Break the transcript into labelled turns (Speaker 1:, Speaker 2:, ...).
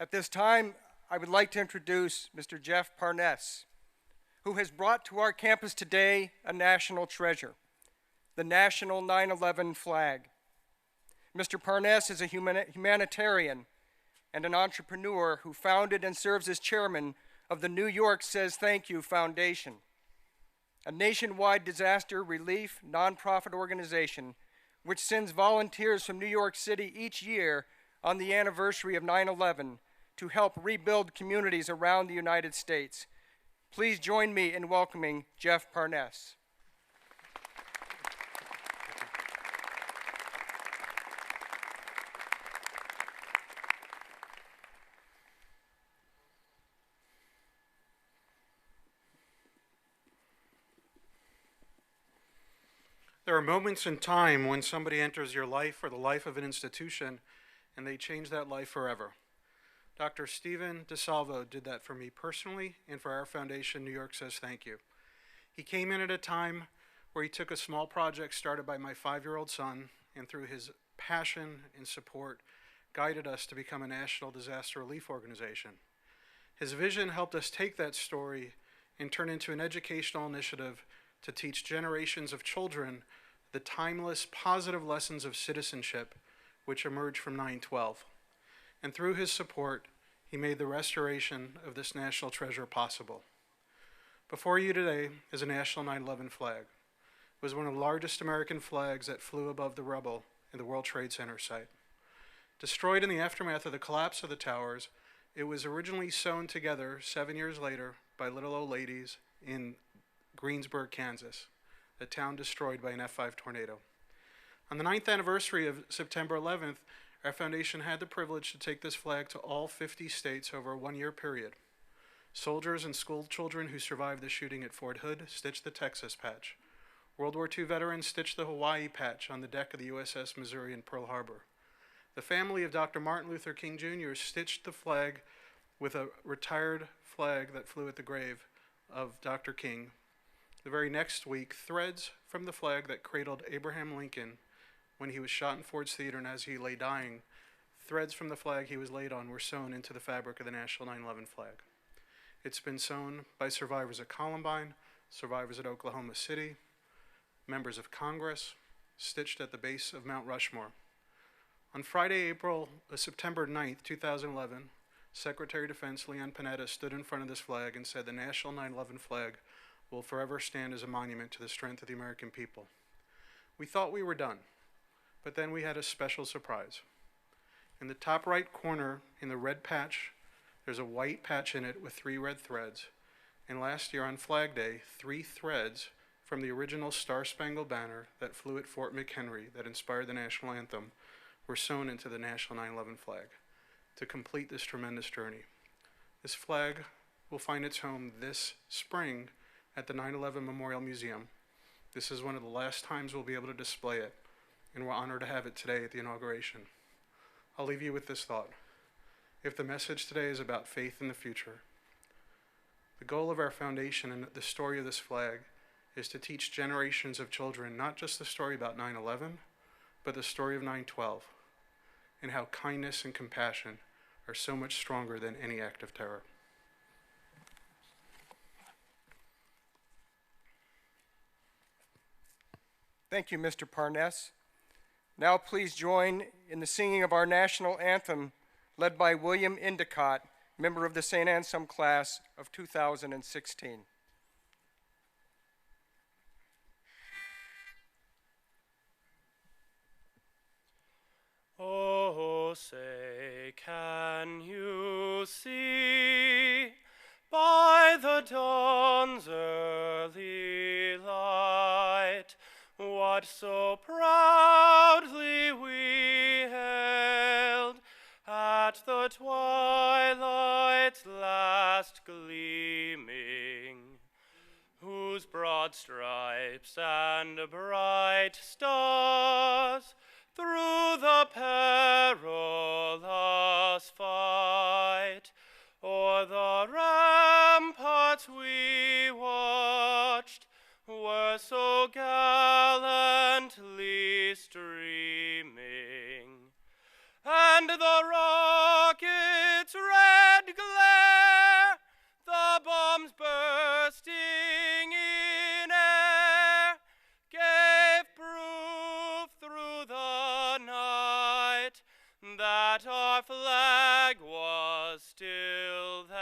Speaker 1: At this time, I would like to introduce Mr. Jeff Parness, who has brought to our campus today a national treasure, the National 9/11 flag. Mr. Parness is a humanitarian and an entrepreneur who founded and serves as chairman of the New York Says Thank You Foundation, a nationwide disaster relief nonprofit organization which sends volunteers from New York City each year on the anniversary of 9/11 to help rebuild communities around the United States. Please join me in welcoming Jeff Parness.
Speaker 2: There are moments in time when somebody enters your life or the life of an institution and they change that life forever. Dr. Stephen DiSalvo did that for me personally and for our foundation, New York Says Thank You. He came in at a time where he took a small project started by my 5-year-old son and through his passion and support guided us to become a national disaster relief organization. His vision helped us take that story and turn into an educational initiative to teach generations of children the timeless, positive lessons of citizenship which emerged from 9/12. And through his support, he made the restoration of this national treasure possible. Before you today is a national 9/11 flag. It was one of the largest American flags that flew above the rubble in the World Trade Center site. Destroyed in the aftermath of the collapse of the towers, it was originally sewn together 7 years later by little old ladies in Greensburg, Kansas, a town destroyed by an F5 tornado. On the 9th anniversary of September 11th, our foundation had the privilege to take this flag to all 50 states over a 1-year period. Soldiers and school children who survived the shooting at Fort Hood stitched the Texas patch. World War II veterans stitched the Hawaii patch on the deck of the USS Missouri in Pearl Harbor. The family of Dr. Martin Luther King Jr. stitched the flag with a retired flag that flew at the grave of Dr. King. The very next week, threads from the flag that cradled Abraham Lincoln when he was shot in Ford's Theater and as he lay dying, threads from the flag he was laid on were sewn into the fabric of the National 9/11 flag. It's been sewn by survivors at Columbine, survivors at Oklahoma City, members of Congress, stitched at the base of Mount Rushmore. On Friday, September 9th, 2011, Secretary of Defense Leon Panetta stood in front of this flag and said the National 9/11 flag will forever stand as a monument to the strength of the American people. We thought we were done, but then we had a special surprise. In the top right corner, in the red patch, there's a white patch in it with 3 red threads. And last year on Flag Day, 3 threads from the original Star-Spangled Banner that flew at Fort McHenry that inspired the national anthem were sewn into the National 9/11 flag to complete this tremendous journey. This flag will find its home this spring at the 9/11 Memorial Museum. This is one of the last times we'll be able to display it, and we're honored to have it today at the inauguration. I'll leave you with this thought. If the message today is about faith in the future, the goal of our foundation and the story of this flag is to teach generations of children not just the story about 9/11, but the story of 9/12, and how kindness and compassion are so much stronger than any act of terror.
Speaker 1: Thank you, Mr. Parness. Now please join in the singing of our national anthem led by William Endicott, member of the St. Anselm class of 2016.
Speaker 3: Oh, say, can you see by the dawn's early light what so proudly we hailed at the twilight's last gleaming, whose broad stripes and bright stars through the perilous fight o'er the ramparts we watched were so gallantly streaming, and the rockets our flag was still there.